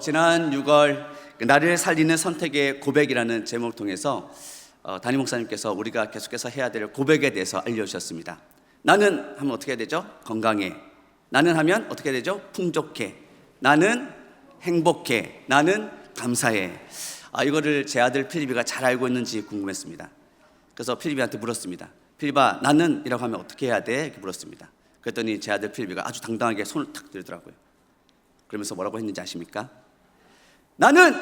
지난 6월 나를 살리는 선택의 고백이라는 제목을 통해서 담임 목사님께서 우리가 계속해서 해야 될 고백에 대해서 알려주셨습니다. 나는 하면 어떻게 해야 되죠? 건강해. 나는 하면 어떻게 되죠? 풍족해. 나는 행복해. 나는 감사해. 이거를 제 아들 필립이가 잘 알고 있는지 궁금했습니다. 그래서 필립이한테 물었습니다. 필립아, 나는 이라고 하면 어떻게 해야 돼? 이렇게 물었습니다. 그랬더니 제 아들 필립이가 아주 당당하게 손을 탁 들더라고요. 그러면서 뭐라고 했는지 아십니까? 나는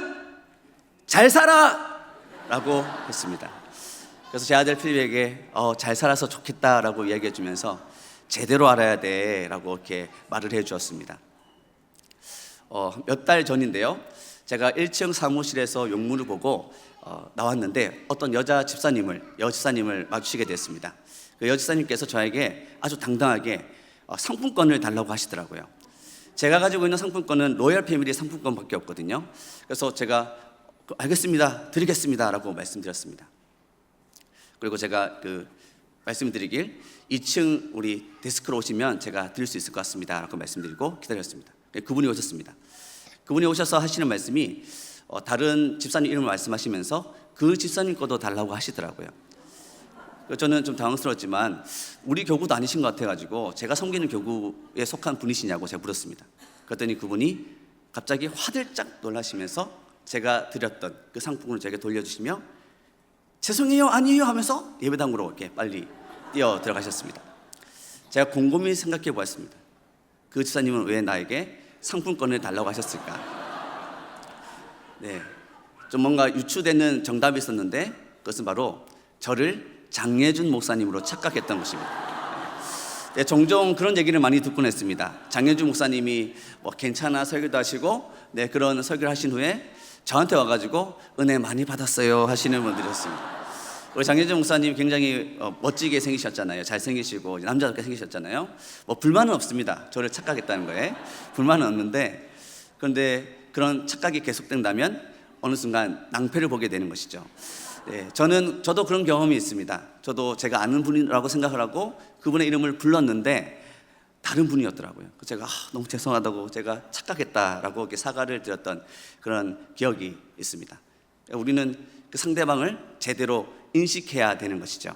잘 살아! 라고 했습니다. 그래서 제 아들 필립에게 잘 살아서 좋겠다라고 이야기해 주면서 제대로 알아야 돼 라고 이렇게 말을 해 주었습니다. 몇 달 전인데요, 제가 1층 사무실에서 용문을 보고 나왔는데 어떤 여자 집사님을 마주치게 됐습니다. 그 여집사님께서 저에게 아주 당당하게 상품권을 달라고 하시더라고요. 제가 가지고 있는 상품권은 로열 패밀리 상품권밖에 없거든요. 그래서 제가 알겠습니다, 드리겠습니다 라고 말씀드렸습니다. 그리고 제가 말씀드리길 2층 우리 데스크로 오시면 제가 드릴 수 있을 것 같습니다 라고 말씀드리고 기다렸습니다. 그분이 오셨습니다. 그분이 오셔서 하시는 말씀이 다른 집사님 이름을 말씀하시면서 그 집사님 것도 달라고 하시더라고요. 저는 좀 당황스러웠지만 우리 교구도 아니신 것 같아가지고 제가 섬기는 교구에 속한 분이시냐고 제가 물었습니다. 그랬더니 그분이 갑자기 화들짝 놀라시면서 제가 드렸던 그 상품을 제게 돌려주시며 죄송해요, 아니에요 하면서 예배당으로 이렇게 빨리 뛰어 들어가셨습니다. 제가 곰곰이 생각해 보았습니다. 그 집사님은 왜 나에게 상품권을 달라고 하셨을까? 네, 좀 뭔가 유추되는 정답이 있었는데 그것은 바로 저를 장예준 목사님으로 착각했던 것입니다. 네, 종종 그런 얘기를 많이 듣곤 했습니다. 장예준 목사님이 괜찮아 설교도 하시고 그런 설교를 하신 후에 저한테 와가지고 은혜 많이 받았어요 하시는 분들이었습니다. 우리 장예준 목사님 굉장히 멋지게 생기셨잖아요. 잘생기시고 남자답게 생기셨잖아요. 불만은 없습니다. 저를 착각했다는 거에 불만은 없는데, 그런데 그런 착각이 계속된다면 어느 순간 낭패를 보게 되는 것이죠. 네, 저도 그런 경험이 있습니다. 저도 제가 아는 분이라고 생각을 하고 그분의 이름을 불렀는데 다른 분이었더라고요. 제가 너무 죄송하다고 제가 착각했다라고 이렇게 사과를 드렸던 그런 기억이 있습니다. 우리는 그 상대방을 제대로 인식해야 되는 것이죠.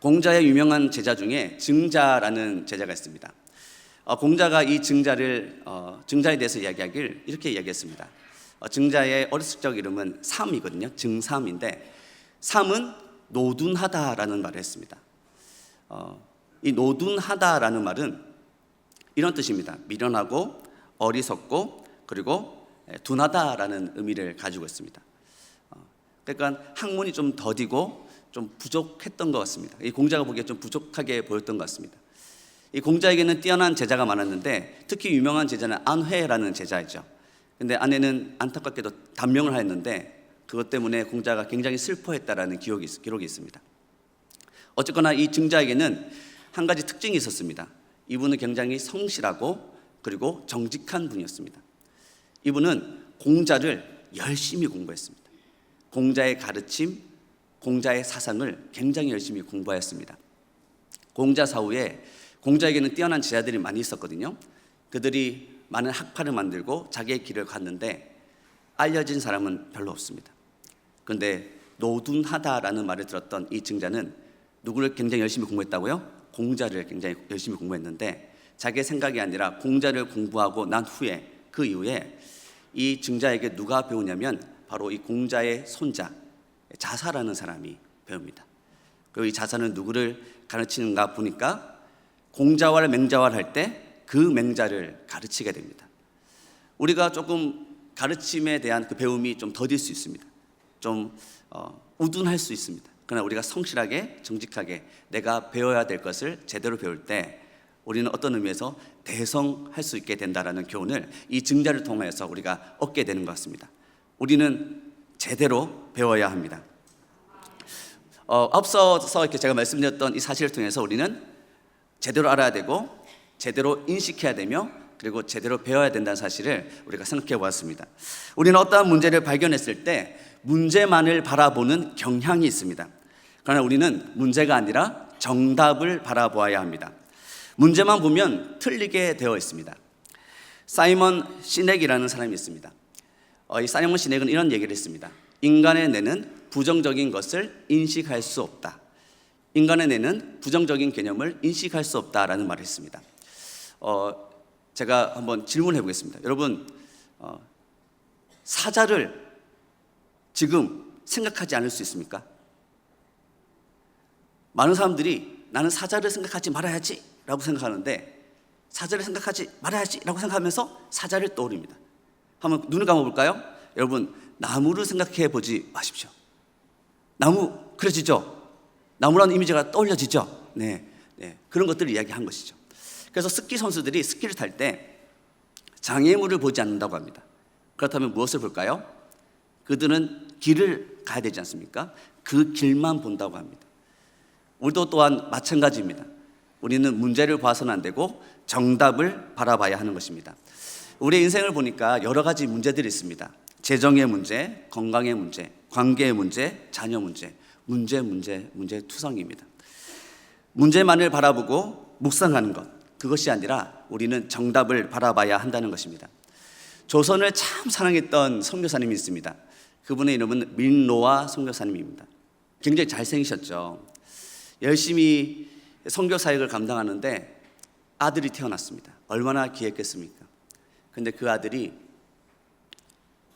공자의 유명한 제자 중에 증자라는 제자가 있습니다. 공자가 이 증자에 대해서 이야기하길 이렇게 이야기했습니다. 증자의 어렸을 적 이름은 삼이거든요. 증삼인데 삼은 노둔하다라는 말을 했습니다. 이 노둔하다라는 말은 이런 뜻입니다. 미련하고 어리석고 그리고 둔하다라는 의미를 가지고 있습니다. 그러니까 학문이 좀 더디고 좀 부족했던 것 같습니다. 이 공자가 보기에 좀 부족하게 보였던 것 같습니다. 이 공자에게는 뛰어난 제자가 많았는데 특히 유명한 제자는 안회라는 제자이죠. 근데 아내는 안타깝게도 단명을 하였는데 그것 때문에 공자가 굉장히 슬퍼했다라는 기록이 있습니다. 어쨌거나 이 증자에게는 한 가지 특징이 있었습니다. 이분은 굉장히 성실하고 그리고 정직한 분이었습니다. 이분은 공자를 열심히 공부했습니다. 공자의 가르침, 공자의 사상을 굉장히 열심히 공부하였습니다. 공자 사후에 공자에게는 뛰어난 제자들이 많이 있었거든요. 그들이 많은 학파를 만들고 자기의 길을 갔는데 알려진 사람은 별로 없습니다. 그런데 노둔하다라는 말을 들었던 이 증자는 누구를 굉장히 열심히 공부했다고요? 공자를 굉장히 열심히 공부했는데 자기의 생각이 아니라 공자를 공부하고 난 후에 그 이후에 이 증자에게 누가 배우냐면 바로 이 공자의 손자 자사라는 사람이 배웁니다. 그리고 이 자사는 누구를 가르치는가 보니까 공자왈 맹자왈 할 때 그 맹자를 가르치게 됩니다. 우리가 조금 가르침에 대한 그 배움이 좀 더딜 수 있습니다. 좀 우둔할 수 있습니다. 그러나 우리가 성실하게 정직하게 내가 배워야 될 것을 제대로 배울 때 우리는 어떤 의미에서 대성할 수 있게 된다라는 교훈을 이 증자를 통해서 우리가 얻게 되는 것 같습니다. 우리는 제대로 배워야 합니다. 앞서서 이렇게 제가 말씀드렸던 이 사실을 통해서 우리는 제대로 알아야 되고 제대로 인식해야 되며 그리고 제대로 배워야 된다는 사실을 우리가 생각해 보았습니다. 우리는 어떠한 문제를 발견했을 때 문제만을 바라보는 경향이 있습니다. 그러나 우리는 문제가 아니라 정답을 바라보아야 합니다. 문제만 보면 틀리게 되어 있습니다. 사이먼 시넥이라는 사람이 있습니다. 이 사이먼 시넥은 이런 얘기를 했습니다. 인간의 뇌는 부정적인 것을 인식할 수 없다. 인간의 뇌는 부정적인 개념을 인식할 수 없다라는 말을 했습니다. 제가 한번 질문해 보겠습니다. 여러분, 사자를 지금 생각하지 않을 수 있습니까? 많은 사람들이 나는 사자를 생각하지 말아야지 라고 생각하는데, 사자를 생각하지 말아야지 라고 생각하면서 사자를 떠올립니다. 한번 눈을 감아볼까요? 여러분, 나무를 생각해 보지 마십시오. 나무 그려지죠? 나무라는 이미지가 떠올려지죠? 네, 그런 것들을 이야기한 것이죠. 그래서 스키 선수들이 스키를 탈 때 장애물을 보지 않는다고 합니다. 그렇다면 무엇을 볼까요? 그들은 길을 가야 되지 않습니까? 그 길만 본다고 합니다. 우리도 또한 마찬가지입니다. 우리는 문제를 봐서는 안 되고 정답을 바라봐야 하는 것입니다. 우리의 인생을 보니까 여러 가지 문제들이 있습니다. 재정의 문제, 건강의 문제, 관계의 문제, 자녀 문제, 문제투성입니다. 문제만을 바라보고 묵상하는 것, 그것이 아니라 우리는 정답을 바라봐야 한다는 것입니다. 조선을 참 사랑했던 선교사님이 있습니다. 그분의 이름은 민노아 선교사님입니다. 굉장히 잘생기셨죠. 열심히 선교 사역을 감당하는데 아들이 태어났습니다. 얼마나 귀했겠습니까? 근데 그 아들이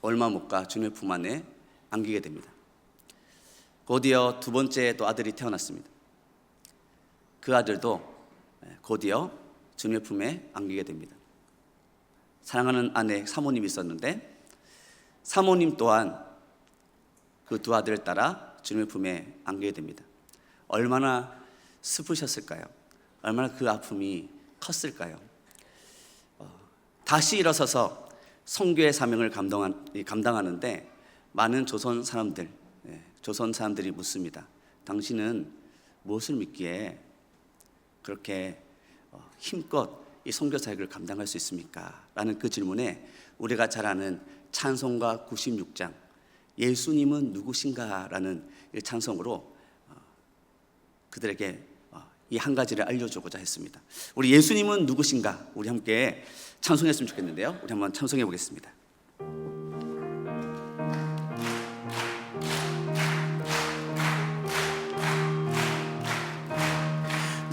얼마 못 가 주님의 품 안에 안기게 됩니다. 곧이어 두 번째 또 아들이 태어났습니다. 그 아들도 곧이어 주님의 품에 안기게 됩니다. 사랑하는 아내 사모님이 있었는데 사모님 또한 그 두 아들을 따라 주님의 품에 안기게 됩니다. 얼마나 슬프셨을까요? 얼마나 그 아픔이 컸을까요? 다시 일어서서 선교의 사명을 감당하는데 많은 조선 사람들이 묻습니다. 당신은 무엇을 믿기에 그렇게 힘껏 이 선교 사역을 감당할 수 있습니까? 라는 그 질문에 우리가 잘 아는 찬송가 96장 예수님은 누구신가? 라는 이 찬송으로 그들에게 이 한 가지를 알려주고자 했습니다. 우리 예수님은 누구신가? 우리 함께 찬송했으면 좋겠는데요. 우리 한번 찬송해 보겠습니다.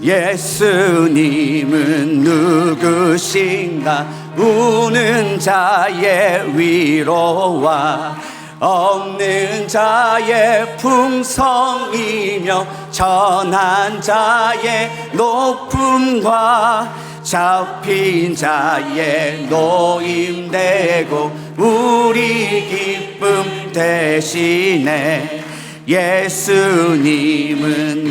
예수님은 누구신가? 우는 자의 위로와 없는 자의 풍성이며 전한 자의 높음과 잡힌 자의 노임되고 우리 기쁨 대신에 예수님은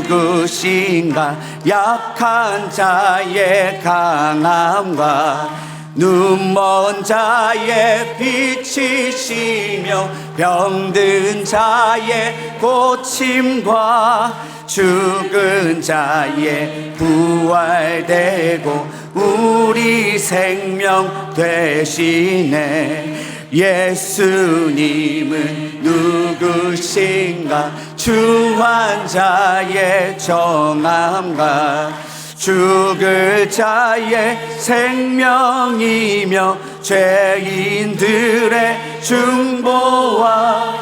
누구신가? 약한 자의 강함과 눈먼 자의 빛이시며 병든 자의 고침과 죽은 자의 부활되고 우리 생명 되시네. 예수님은 누구신가? 주한 자의 정함과 죽을 자의 생명이며 죄인들의 중보와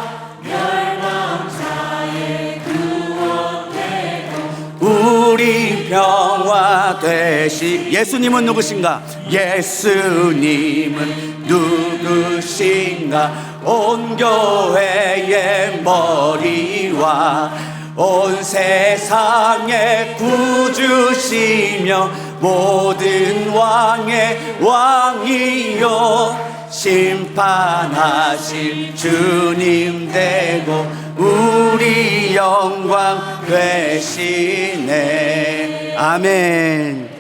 멸망 자의 구원되고 우리 평화 되시. 예수님은 누구신가? 예수님은 누구신가? 온 교회의 머리와 온 세상의 구주시며 모든 왕의 왕이요 심판하실 주님 되고 우리 영광 되시네. 아멘.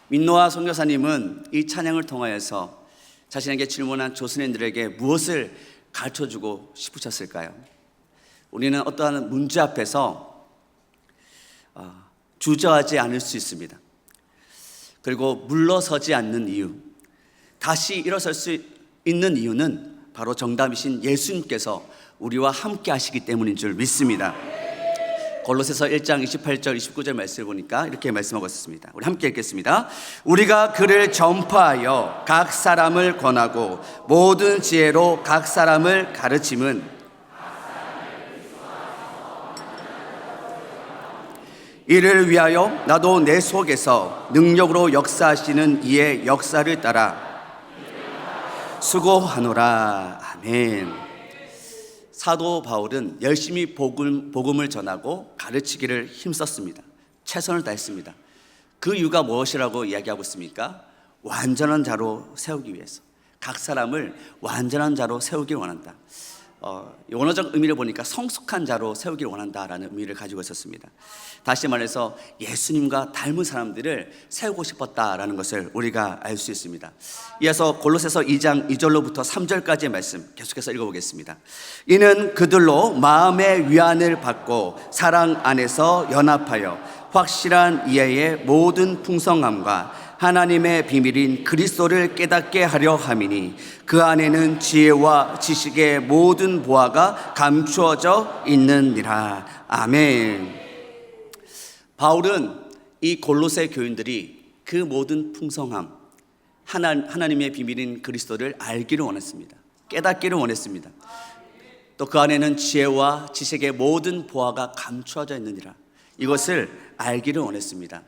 민노아 선교사님은 이 찬양을 통하여서 자신에게 질문한 조선인들에게 무엇을 가르쳐주고 싶으셨을까요? 우리는 어떠한 문제 앞에서 주저하지 않을 수 있습니다. 그리고 물러서지 않는 이유, 다시 일어설 수 있는 이유는 바로 정답이신 예수님께서 우리와 함께 하시기 때문인 줄 믿습니다. 골로새서 1장 28절 29절 말씀을 보니까 이렇게 말씀하고 있습니다. 우리 함께 읽겠습니다. 우리가 그를 전파하여 각 사람을 권하고 모든 지혜로 각 사람을 가르침은 이를 위하여 나도 내 속에서 능력으로 역사하시는 이의 역사를 따라 수고하노라. 아멘. 사도 바울은 열심히 복음을 전하고 가르치기를 힘썼습니다. 최선을 다했습니다. 그 이유가 무엇이라고 이야기하고 있습니까? 완전한 자로 세우기 위해서. 각 사람을 완전한 자로 세우길 원한다. 원어적 의미를 보니까 성숙한 자로 세우길 원한다라는 의미를 가지고 있었습니다. 다시 말해서 예수님과 닮은 사람들을 세우고 싶었다라는 것을 우리가 알 수 있습니다. 이어서 골로새서 2장 2절로부터 3절까지의 말씀 계속해서 읽어보겠습니다. 이는 그들로 마음의 위안을 받고 사랑 안에서 연합하여 확실한 이해의 모든 풍성함과 하나님의 비밀인 그리스도를 깨닫게 하려 함이니 그 안에는 지혜와 지식의 모든 보화가 감추어져 있느니라. 아멘. 바울은 이 골로새 교인들이 그 모든 풍성함, 하나님의 비밀인 그리스도를 알기를 원했습니다. 깨닫기를 원했습니다. 또 그 안에는 지혜와 지식의 모든 보화가 감추어져 있느니라. 이것을 알기를 원했습니다.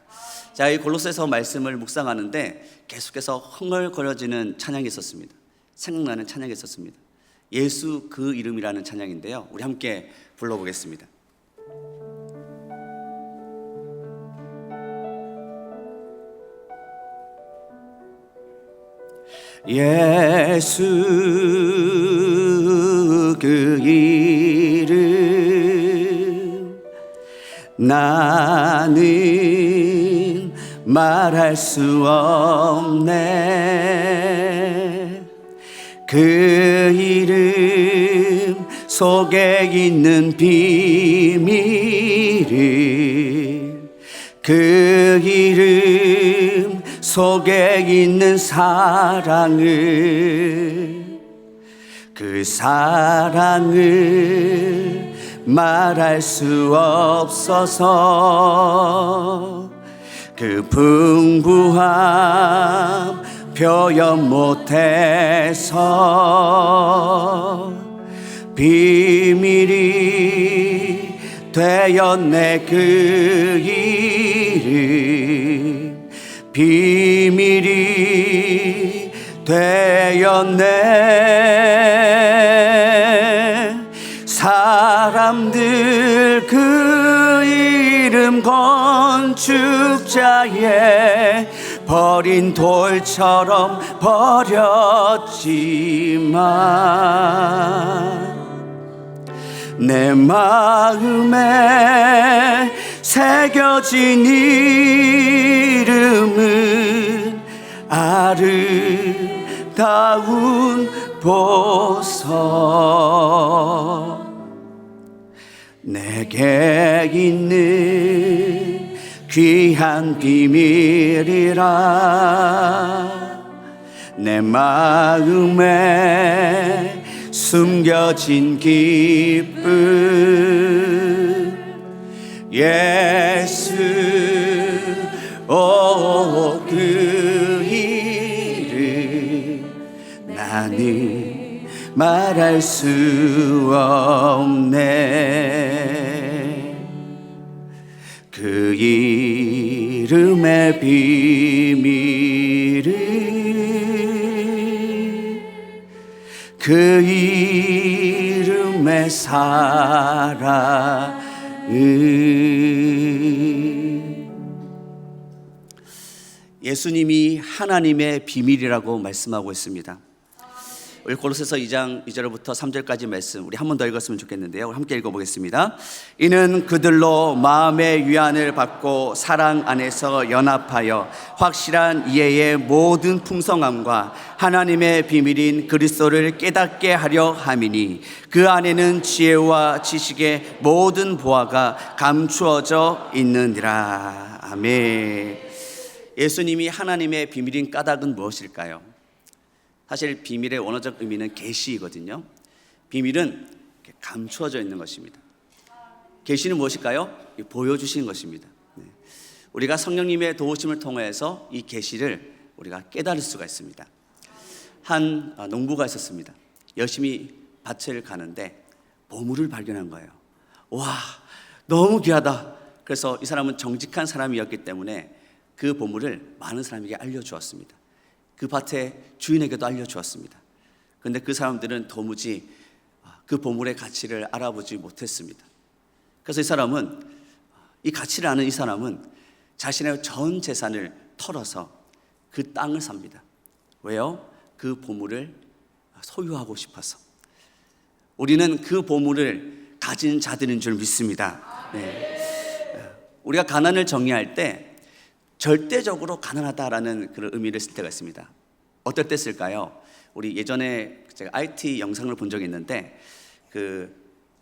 자, 이 골로새서 말씀을 묵상하는데 계속해서 흥얼거려지는 찬양이 있었습니다. 생각나는 찬양이 있었습니다. 예수 그 이름이라는 찬양인데요. 우리 함께 불러보겠습니다. 예수 그 이름 나는 말할 수 없네. 그 이름 속에 있는 비밀을, 그 이름 속에 있는 사랑을, 그 사랑을 말할 수 없어서 그 풍부함 표현 못해서 비밀이 되었네. 그 이름 비밀이 되었네. 사람들 그 이름 건축자의 버린 돌처럼 버렸지만 내 마음에 새겨진 이름은 아름다운 보석. 내게 있는 귀한 비밀이라 내 마음에 숨겨진 기쁨. 예수 그 이름 나는 말할 수 없네. 그 이름의 비밀을, 그 이름의 사랑을. 예수님이 하나님의 비밀이라고 말씀하고 있습니다. 우리 골로새서 2장 2절부터 3절까지 말씀 우리 한 번 더 읽었으면 좋겠는데요. 우리 함께 읽어보겠습니다. 이는 그들로 마음의 위안을 받고 사랑 안에서 연합하여 확실한 이해의 모든 풍성함과 하나님의 비밀인 그리스도를 깨닫게 하려 함이니 그 안에는 지혜와 지식의 모든 보화가 감추어져 있느니라. 아멘. 예수님이 하나님의 비밀인 까닭은 무엇일까요? 사실 비밀의 원어적 의미는 계시이거든요. 비밀은 감추어져 있는 것입니다. 계시는 무엇일까요? 보여주시는 것입니다. 우리가 성령님의 도우심을 통해서 이 계시를 우리가 깨달을 수가 있습니다. 한 농부가 있었습니다. 열심히 밭을 가는데 보물을 발견한 거예요. 와, 너무 귀하다. 그래서 이 사람은 정직한 사람이었기 때문에 그 보물을 많은 사람에게 알려주었습니다. 그 밭의 주인에게도 알려주었습니다. 그런데 그 사람들은 도무지 그 보물의 가치를 알아보지 못했습니다. 그래서 이 가치를 아는 이 사람은 자신의 전 재산을 털어서 그 땅을 삽니다. 왜요? 그 보물을 소유하고 싶어서. 우리는 그 보물을 가진 자들인 줄 믿습니다. 우리가 가난을 정의할 때 절대적으로 가난하다라는 그런 의미를 쓸 때가 있습니다. 어떨 때 쓸까요? 우리 예전에 제가 IT 영상을 본 적이 있는데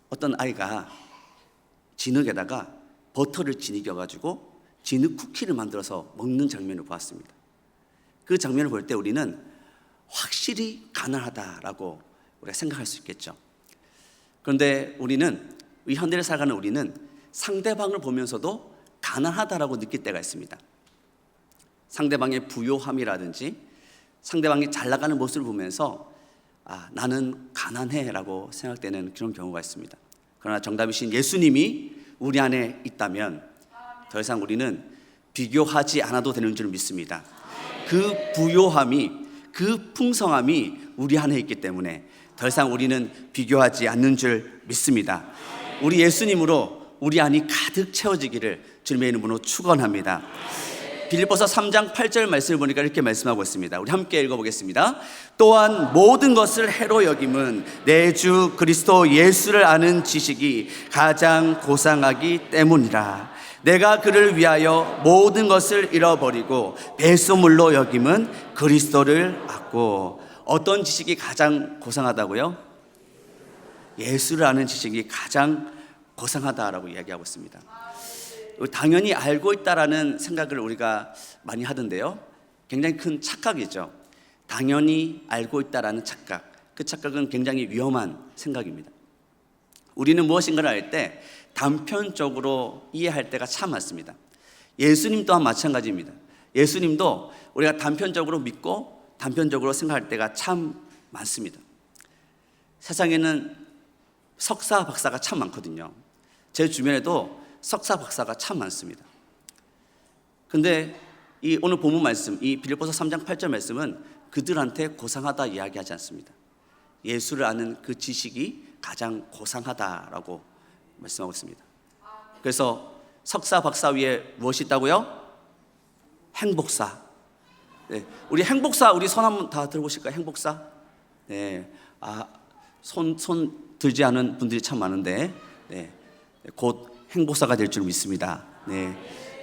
어떤 아이가 진흙에다가 버터를 진이겨가지고 진흙 쿠키를 만들어서 먹는 장면을 보았습니다. 그 장면을 볼 때 우리는 확실히 가난하다라고 우리가 생각할 수 있겠죠. 그런데 이 현대를 살아가는 우리는 상대방을 보면서도 가난하다라고 느낄 때가 있습니다. 상대방의 부요함이라든지 상대방이 잘 나가는 모습을 보면서 나는 가난해라고 생각되는 그런 경우가 있습니다. 그러나 정답이신 예수님이 우리 안에 있다면 더 이상 우리는 비교하지 않아도 되는 줄 믿습니다. 그 부요함이, 그 풍성함이 우리 안에 있기 때문에 더 이상 우리는 비교하지 않는 줄 믿습니다. 우리 예수님으로 우리 안이 가득 채워지기를 주님의 이름으로 축원합니다. 빌립보서 3장 8절 말씀을 보니까 이렇게 말씀하고 있습니다. 우리 함께 읽어보겠습니다. 또한 모든 것을 해로 여김은 내 주 그리스도 예수를 아는 지식이 가장 고상하기 때문이라. 내가 그를 위하여 모든 것을 잃어버리고 배소물로 여김은 그리스도를 얻고. 어떤 지식이 가장 고상하다고요? 예수를 아는 지식이 가장 고상하다라고 이야기하고 있습니다. 당연히 알고 있다라는 생각을 우리가 많이 하던데요, 굉장히 큰 착각이죠. 당연히 알고 있다라는 착각, 그 착각은 굉장히 위험한 생각입니다. 우리는 무엇인가를 알 때 단편적으로 이해할 때가 참 많습니다. 예수님 또한 마찬가지입니다. 예수님도 우리가 단편적으로 믿고 단편적으로 생각할 때가 참 많습니다. 세상에는 석사 박사가 참 많거든요. 제 주변에도 석사 박사가 참 많습니다. 근데 이 오늘 본문 말씀, 이 빌립보서 3장 8절 말씀은 그들한테 고상하다 이야기하지 않습니다. 예수를 아는 그 지식이 가장 고상하다라고 말씀하고 있습니다. 그래서 석사 박사 위에 무엇이 있다고요? 행복사. 네, 우리 행복사, 우리 손 한번 다 들어보실까요? 행복사. 네, 손 들지 않은 분들이 참 많은데, 네, 곧 행복사가 될 줄 믿습니다. 네,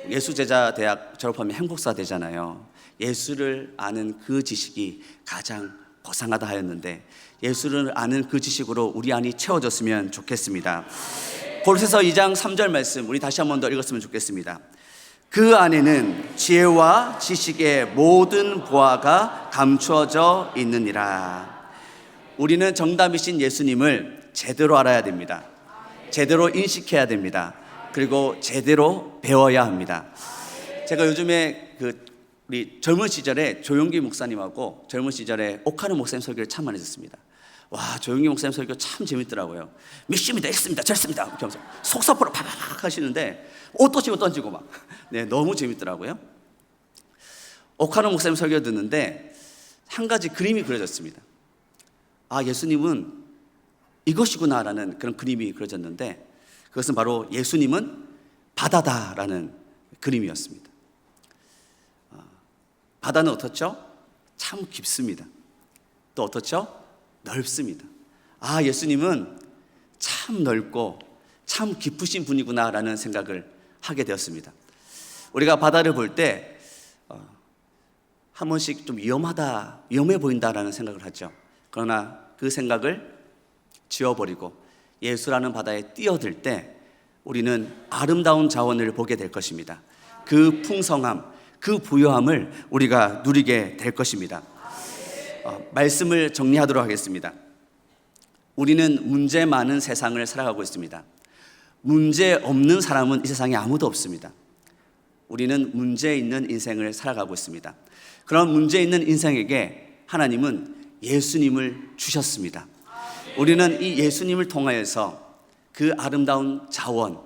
예수제자 대학 졸업하면 행복사 되잖아요. 예수를 아는 그 지식이 가장 고상하다 하였는데 예수를 아는 그 지식으로 우리 안이 채워졌으면 좋겠습니다. 골로새서 2장 3절 말씀 우리 다시 한번 더 읽었으면 좋겠습니다. 그 안에는 지혜와 지식의 모든 보화가 감추어져 있느니라. 우리는 정답이신 예수님을 제대로 알아야 됩니다. 제대로 인식해야 됩니다. 그리고 제대로 배워야 합니다. 제가 요즘에 우리 젊은 시절에 조용기 목사님하고 젊은 시절에 옥하는 목사님 설교를 참 많이 듣습니다. 와, 조용기 목사님 설교 참 재밌더라고요. 믿습니다, 했습니다, 됐습니다 이렇게 하면서 속사포로 팍팍 하시는데 옷도 집어 던지고 막, 네, 너무 재밌더라고요. 옥하는 목사님 설교 듣는데 한 가지 그림이 그려졌습니다. 예수님은 이것이구나라는 그런 그림이 그려졌는데 그것은 바로 예수님은 바다다라는 그림이었습니다. 바다는 어떻죠? 참 깊습니다. 또 어떻죠? 넓습니다. 예수님은 참 넓고 참 깊으신 분이구나라는 생각을 하게 되었습니다. 우리가 바다를 볼 때 한 번씩 좀 위험해 보인다라는 생각을 하죠. 그러나 그 생각을 지워버리고 예수라는 바다에 뛰어들 때 우리는 아름다운 자원을 보게 될 것입니다. 그 풍성함, 그 부요함을 우리가 누리게 될 것입니다. 말씀을 정리하도록 하겠습니다. 우리는 문제 많은 세상을 살아가고 있습니다. 문제 없는 사람은 이 세상에 아무도 없습니다. 우리는 문제 있는 인생을 살아가고 있습니다. 그런 문제 있는 인생에게 하나님은 예수님을 주셨습니다. 우리는 이 예수님을 통하여서 그 아름다운 자원,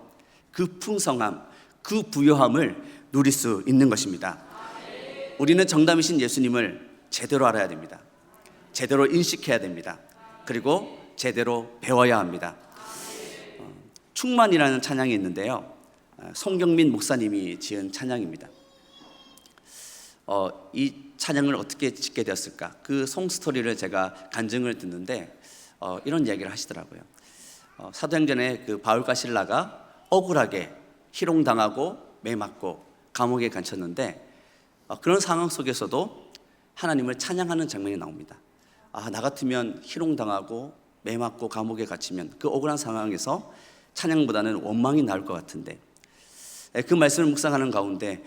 그 풍성함, 그 부요함을 누릴 수 있는 것입니다. 우리는 정답이신 예수님을 제대로 알아야 됩니다. 제대로 인식해야 됩니다. 그리고 제대로 배워야 합니다. 충만이라는 찬양이 있는데요, 송경민 목사님이 지은 찬양입니다. 이 찬양을 어떻게 짓게 되었을까? 그 송스토리를 제가 간증을 듣는데 이런 이야기를 하시더라고요. 사도행전에 그 바울과 실라가 억울하게 희롱당하고 매맞고 감옥에 갇혔는데 그런 상황 속에서도 하나님을 찬양하는 장면이 나옵니다. 나 같으면 희롱당하고 매맞고 감옥에 갇히면 그 억울한 상황에서 찬양보다는 원망이 나을 것 같은데, 그 말씀을 묵상하는 가운데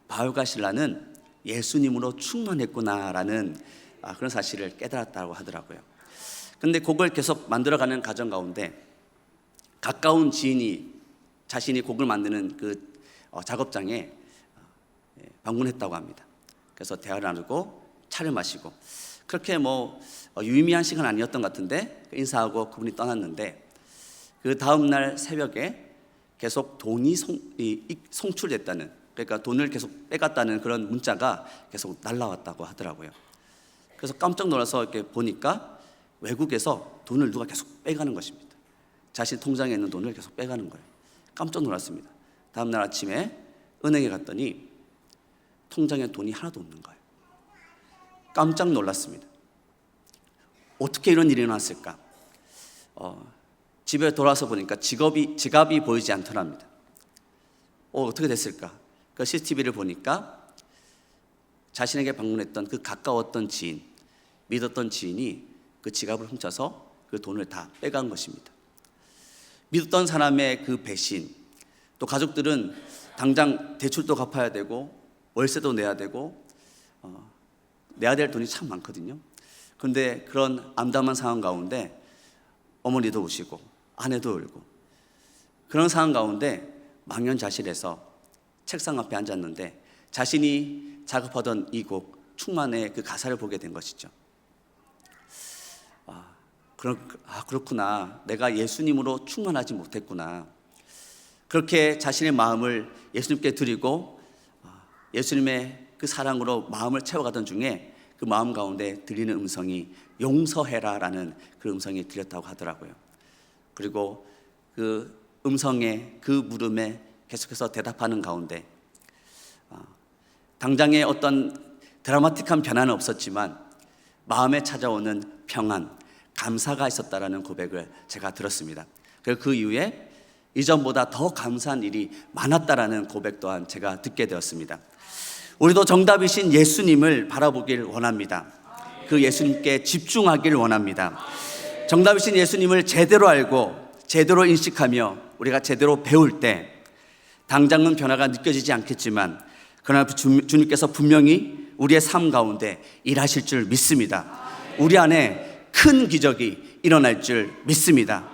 바울과 실라는 예수님으로 충만했구나라는 그런 사실을 깨달았다고 하더라고요. 근데 곡을 계속 만들어가는 과정 가운데 가까운 지인이 자신이 곡을 만드는 그 작업장에 방문했다고 합니다. 그래서 대화를 나누고 차를 마시고, 그렇게 유의미한 시간 아니었던 것 같은데 인사하고 그분이 떠났는데, 그 다음날 새벽에 계속 돈이 송출됐다는, 그러니까 돈을 계속 빼갔다는 그런 문자가 계속 날라왔다고 하더라고요. 그래서 깜짝 놀라서 이렇게 보니까 외국에서 돈을 누가 계속 빼가는 것입니다. 자신 통장에 있는 돈을 계속 빼가는 거예요. 깜짝 놀랐습니다. 다음날 아침에 은행에 갔더니 통장에 돈이 하나도 없는 거예요. 깜짝 놀랐습니다. 어떻게 이런 일이 일어났을까? 집에 돌아와서 보니까 지갑이 보이지 않더랍니다. 어떻게 됐을까? 그 CCTV를 보니까 자신에게 방문했던 그 가까웠던 지인, 믿었던 지인이 그 지갑을 훔쳐서 그 돈을 다 빼간 것입니다. 믿었던 사람의 그 배신, 또 가족들은 당장 대출도 갚아야 되고 월세도 내야 되고 내야 될 돈이 참 많거든요. 그런데 그런 암담한 상황 가운데 어머니도 우시고 아내도 울고, 그런 상황 가운데 망연자실해서 책상 앞에 앉았는데 자신이 작업하던 이 곡 충만의 그 가사를 보게 된 것이죠. 그렇구나, 내가 예수님으로 충만하지 못했구나. 그렇게 자신의 마음을 예수님께 드리고 예수님의 그 사랑으로 마음을 채워가던 중에 그 마음 가운데 들리는 음성이 용서해라라는 그 음성이 들렸다고 하더라고요. 그리고 그 음성에, 그 물음에 계속해서 대답하는 가운데 당장의 어떤 드라마틱한 변화는 없었지만 마음에 찾아오는 평안, 감사가 있었다라는 고백을 제가 들었습니다. 그리고 그 이후에 이전보다 더 감사한 일이 많았다라는 고백 또한 제가 듣게 되었습니다. 우리도 정답이신 예수님을 바라보길 원합니다. 그 예수님께 집중하길 원합니다. 정답이신 예수님을 제대로 알고 제대로 인식하며 우리가 제대로 배울 때 당장은 변화가 느껴지지 않겠지만 그러나 주님께서 분명히 우리의 삶 가운데 일하실 줄 믿습니다. 우리 안에 큰 기적이 일어날 줄 믿습니다.